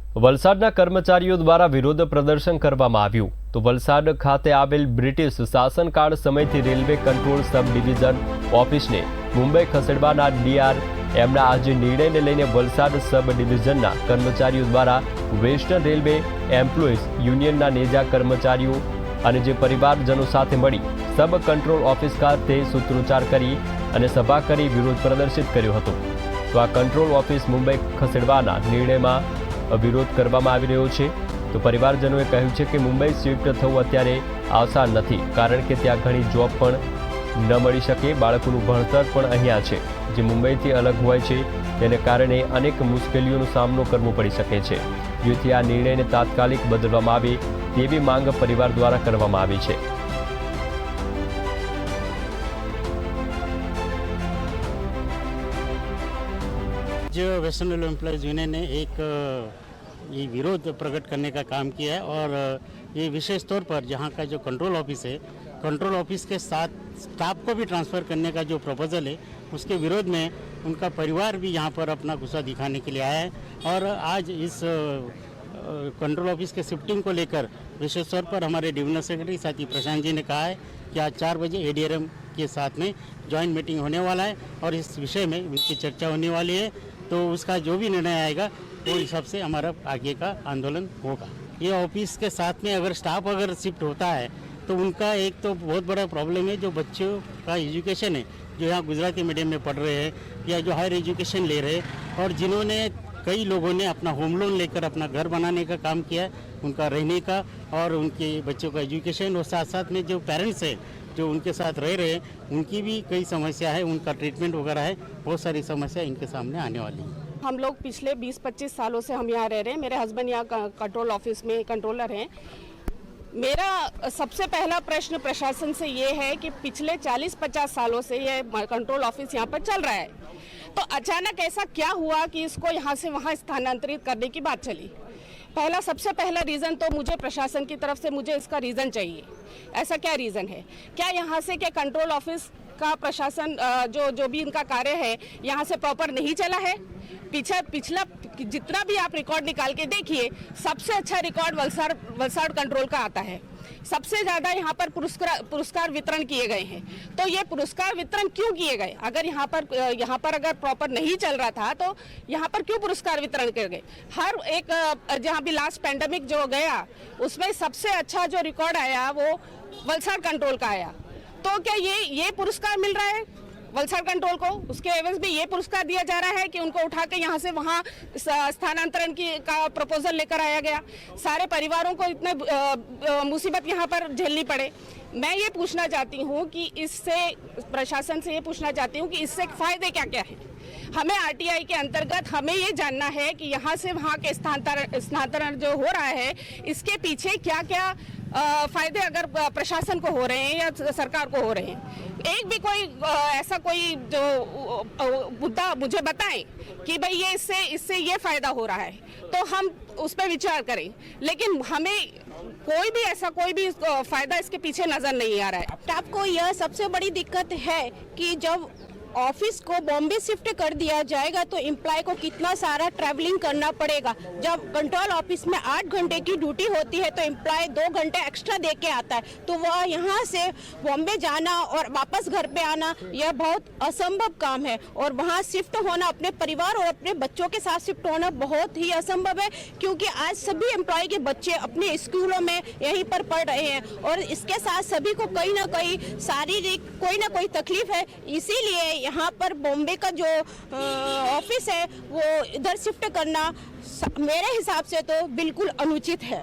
વલસાડના કર્મચારીઓ દ્વારા વિરોધ પ્રદર્શન કરવામાં આવ્યું તો વલસાડ ખાતે આવેલ બ્રિટિશ શાસનકાળ સમયથી રેલવે કંટ્રોલ સબ ડિવિઝન ઓફિસને મુંબઈ ખસેડવાના ડીઆરએમના આજે નિર્ણયને લઈને વલસાડ સબ ડિવિઝનના કર્મચારીઓ દ્વારા વેસ્ટર્ન રેલવે એમ્પ્લોઈઝ યુનિયનના નેજા કર્મચારીઓ અને જે પરિવારજનો સાથે મળી સબ કંટ્રોલ ઓફિસ ખાતે સૂત્રોચ્ચાર કરી અને સભા કરી વિરોધ પ્રદર્શિત કર્યો હતો। તો આ કંટ્રોલ ઓફિસ મુંબઈ ખસેડવાના નિર્ણયમાં વિરોધ કરવામાં આવી રહ્યો છે। તો પરિવારજનોએ કહ્યું છે કે મુંબઈ શિફ્ટ થવું અત્યારે આસાન નથી, કારણ કે ત્યાં ઘણી જોબ પણ ન મળી શકે। બાળકોનું ભણતર પણ અહીંયા છે જે મુંબઈથી અલગ હોય છે, તેને કારણે અનેક મુશ્કેલીઓનો સામનો કરવો પડી શકે છે। જેથી આ નિર્ણયને તાત્કાલિક બદલવામાં આવે તેવી માંગ પરિવાર દ્વારા કરવામાં આવી છે। जो वेस्टर्न रेलवे एम्प्लॉयज़ यूनियन ने एक ये विरोध प्रकट करने का काम किया है और ये विशेष तौर पर जहाँ का जो कंट्रोल ऑफिस है, कंट्रोल ऑफिस के साथ स्टाफ को भी ट्रांसफ़र करने का जो प्रपोजल है, उसके विरोध में उनका परिवार भी यहाँ पर अपना गुस्सा दिखाने के लिए आया है। और आज इस कंट्रोल ऑफिस के शिफ्टिंग को लेकर विशेष तौर पर हमारे डिविजनल सेक्रेटरी साथी प्रशांत जी ने कहा है कि आज 4 बजे एडीआरएम के साथ में जॉइंट मीटिंग होने वाला है और इस विषय में उनकी चर्चा होने वाली है। तो उसका जो भी निर्णय आएगा वो हिसाब से हमारा आगे का आंदोलन होगा। ये ऑफिस के साथ में अगर स्टाफ अगर शिफ्ट होता है तो उनका एक तो बहुत बड़ा प्रॉब्लम है, जो बच्चों का एजुकेशन है, जो यहाँ गुजराती मीडियम में पढ़ रहे हैं या जो हायर एजुकेशन ले रहे हैं और जिन्होंने कई लोगों ने अपना होम लोन लेकर अपना घर बनाने का काम किया है, उनका रहने का और उनके बच्चों का एजुकेशन, और साथ साथ में जो पेरेंट्स हैं जो उनके साथ रह रहे हैं उनकी भी कई समस्या है, उनका ट्रीटमेंट वगैरह है, बहुत सारी समस्या इनके सामने आने वाली है। हम लोग पिछले 20-25 सालों से हम यहाँ रह रहे हैं। मेरे हस्बैंड यहाँ कंट्रोल ऑफिस में कंट्रोलर हैं। मेरा सबसे पहला प्रश्न प्रशासन से ये है कि पिछले 40-50 सालों से ये कंट्रोल ऑफिस यहाँ पर चल रहा है, तो अचानक ऐसा क्या हुआ कि इसको यहाँ से वहाँ स्थानांतरित करने की बात चली। सबसे पहला रीज़न तो मुझे प्रशासन की तरफ से मुझे इसका रीज़न चाहिए। ऐसा क्या रीज़न है? क्या यहाँ से क्या कंट्रोल ऑफिस का प्रशासन जो भी इनका कार्य है यहाँ से प्रॉपर नहीं चला है? पिछला जितना भी आप रिकॉर्ड निकाल के देखिए, सबसे अच्छा रिकॉर्ड वलसाड़ कंट्रोल का आता है। सबसे ज़्यादा यहाँ पर पुरस्कार वितरण किए गए हैं। तो ये पुरस्कार वितरण क्यों किए गए? अगर यहाँ पर अगर प्रॉपर नहीं चल रहा था तो यहाँ पर क्यों पुरस्कार वितरण किए गए? हर एक जहाँ भी लास्ट पैंडेमिक जो गया उसमें सबसे अच्छा जो रिकॉर्ड आया वो वलसाड़ कंट्रोल का आया। तो क्या ये पुरस्कार मिल रहा है वलसाड़ कंट्रोल को? उसके एवज में ये पुरस्कार दिया जा रहा है कि उनको उठा के यहाँ से वहाँ स्थानांतरण का प्रपोजल लेकर आया गया। सारे परिवारों को इतने मुसीबत यहाँ पर झेलनी पड़े। मैं ये पूछना चाहती हूँ कि इससे प्रशासन से ये पूछना चाहती हूँ कि इससे फ़ायदे क्या क्या हैं? हमें आरटीआई के अंतर्गत हमें ये जानना है कि यहाँ से वहाँ के स्थानांतरण जो हो रहा है इसके पीछे क्या क्या फ़ायदे अगर प्रशासन को हो रहे हैं या सरकार को हो रहे हैं। एक भी कोई ऐसा कोई जो मुद्दा मुझे बताएं कि भाई ये इससे ये फ़ायदा हो रहा है तो हम उस पर विचार करें, लेकिन हमें कोई भी फ़ायदा इसके पीछे नज़र नहीं आ रहा है। आपको यह सबसे बड़ी दिक्कत है कि जब ऑफिस को बॉम्बे शिफ्ट कर दिया जाएगा तो एम्प्लॉय को कितना सारा ट्रैवलिंग करना पड़ेगा। जब कंट्रोल ऑफिस में 8 घंटे की ड्यूटी होती है तो एम्प्लॉय 2 घंटे एक्स्ट्रा दे के आता है, तो वह यहाँ से बॉम्बे जाना और वापस घर पे आना यह बहुत असंभव काम है। और वहाँ शिफ्ट होना, अपने परिवार और अपने बच्चों के साथ शिफ्ट होना बहुत ही असंभव है, क्योंकि आज सभी एम्प्लॉय के बच्चे अपने स्कूलों में यहीं पर पढ़ रहे हैं और इसके साथ सभी को कहीं ना कहीं शारीरिक कोई ना कोई तकलीफ है। इसीलिए यहाँ पर बॉम्बे का जो ऑफिस है वो इधर शिफ्ट करना मेरे हिसाब से तो बिल्कुल अनुचित है।